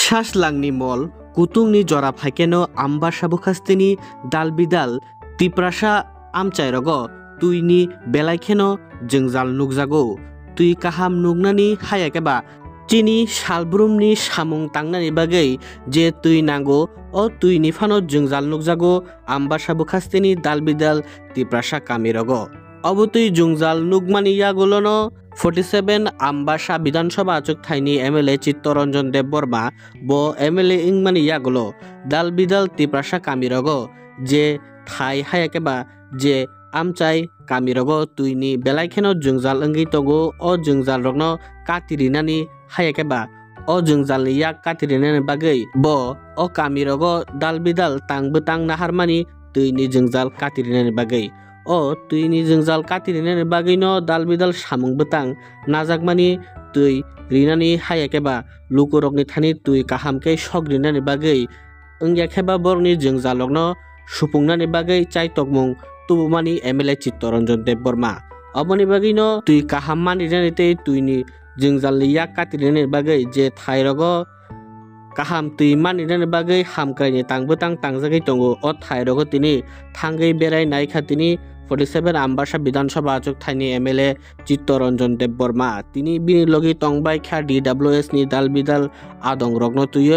Shaslangni mol kutungni jora phaikeno amba sabukhastini dalbidal tiprasa amchairogo tuini belaikeno jengjal nukjago tui kaham nugnani hayakeba chini salbrumni samung tangnani bagai je tui nango o tuini phano jengjal nukjago amba sabukhastini dalbidal tiprasa kamirogo obotui jengjal nugmani yagolono 47 Ambasa বিধানসভা আচক tiny MLA Chittaranjan Debbarma বো MLA ইংমানি ইয়াগুলো দাল বিদাল তিপ্রাসা কামিরগ যে থাই হায়াকেবা যে আমচাই কামিরগ তুইনি বেলাইখেনো জংজাল অঙ্গি তগো ও জংজাল রগ্ন কাতিরিনানি হায়াকেবা ও জংজালনি ইয়াক কাতিরিনানি বাগৈ বো ও কামিরগ দাল বিদাল তাংবো তাং নাহারমানি তুইনি জংজাল কাতিরিনানি বাগৈ o tuini jengjal katirine bagino dalbidal samung betang najakmani tui rinani hayakeba lukurokni thani tui kahamke sogrinani bagai ongyakeba borni jengjalokno supungnani bagai chaitokmung tubumani MLA Chittoranjan Debborma oboni bagino tui kahammani ranite tuini jengjalni yak katirine bagai je thairogo kaham tui manirani bagai hamkaini tangbetang tangjagai tongo o thairogo tini thangai berai naikha tini 47 Ambasa বিধানসভা আচক tiny MLA Chittaranjan Debbarma তিনি বিনি লগি তংবাই খা DWS নি দালবিদাল আদং রগ্ন তুই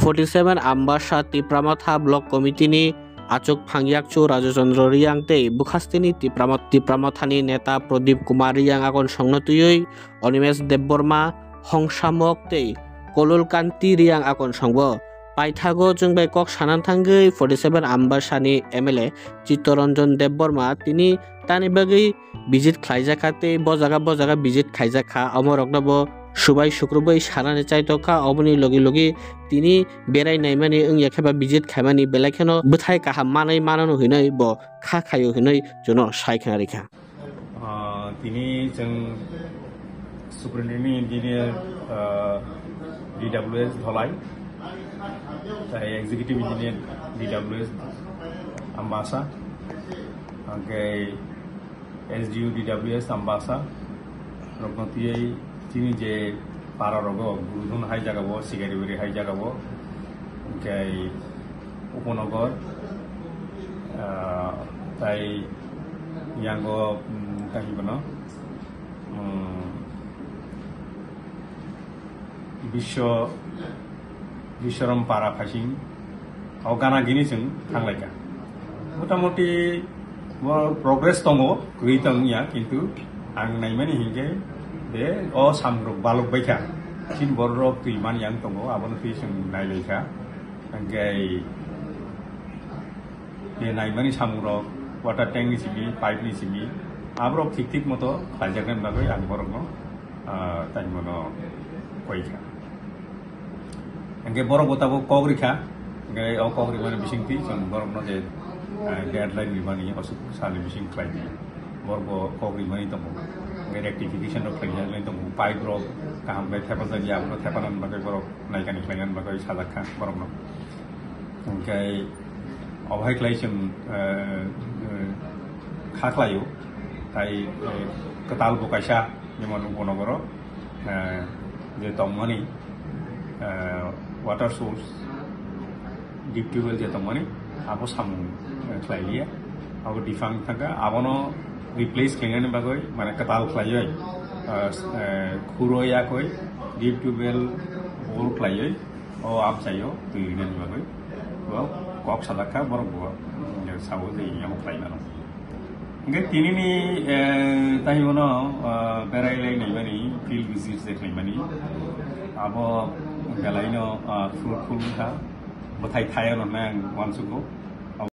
47 Ambasa Tipra Motha block committee নি আচক ফাংয়াকচু রাজচন্দ্র রিয়াংতে বুখাস্তিনি তিপ্রামাথানি নেতা প্রদীপ কুমার রিয়াং আগন সংন তুই অনিমেষ দেববর্মা হংসামকতে কললকান্তি রিয়াং আগন সংব পাইথাগো जोंबाय कक सानान थांगै 47 Ambasa ni MLA Chittoranjan Debborma তিনি তানি বাগৈ ভিজিট খাইজাখাতে বজাগা ভিজিট খাইজাখা অমরকনব সুবাই শুক্রবাই সানানে চাইতকা অবনি লগি লগি তিনি বেরাই নাইমানি ওংয়াখেবা ভিজিট খাইমানি বেলাইখেনো বথাই কাহা মানাই মানানো হইনাই ব খা খাইও হইনাই জনো সাইখানা রেখা তিনি जों superintendent engineer DWS Dhalai Executive Engineer DWS Ambasa, SDU DWS Ambasa, Roknotiye Tini je Pararogo, Gudun High Jagabo, Sigariburi High Jagabo, Uponogor, Tai Yango Kahibano, Bishoram para phasing awgana gini जों थांलायगा मोटामोटी progress दङो गैथां या किन्तु आं नायमानि हिंगे बे अ सामरक बालक बायखा सिन बररक तुइमान यां दङो आबोनो फै जों नायलायखा ओंगाय बे नायमानि सामरक वाटार टैंक नि सिबि पाइप नि सिबि आब्रक थिक थिक मतो खायजागोन बागै आं बरकनो ताइमनो कयखा Angke borok botabu kogrika, angke au kogri mana bising ti, jeng borok no je deadline ni mani asuk sali bising klai ni, borok kogri mani temu, angke rectification of klai ni temu, pipe borok kaham bay tepas aja, borok tepanan bagai borok naikan klaian bagai sadaka borok no, angke au hai klai jeng khak layu, tai ketal bukaisa, jemanu bonogoro, je tong mani. Water source deep tubewell je tomani abo samung khlailia abo difang thanga abono replace khlaiani bagoi mane katal khlaiyoi khuroya koi deep tubewell bor khlaiyoi o amchayo tuinani bagoi bo kok sadaka borbo sawo je yamo khlainano nge tinini tahibono berailai naimani field visits je khlaimani abo Galaino fruitful ka, batai thaya no nang wansuko.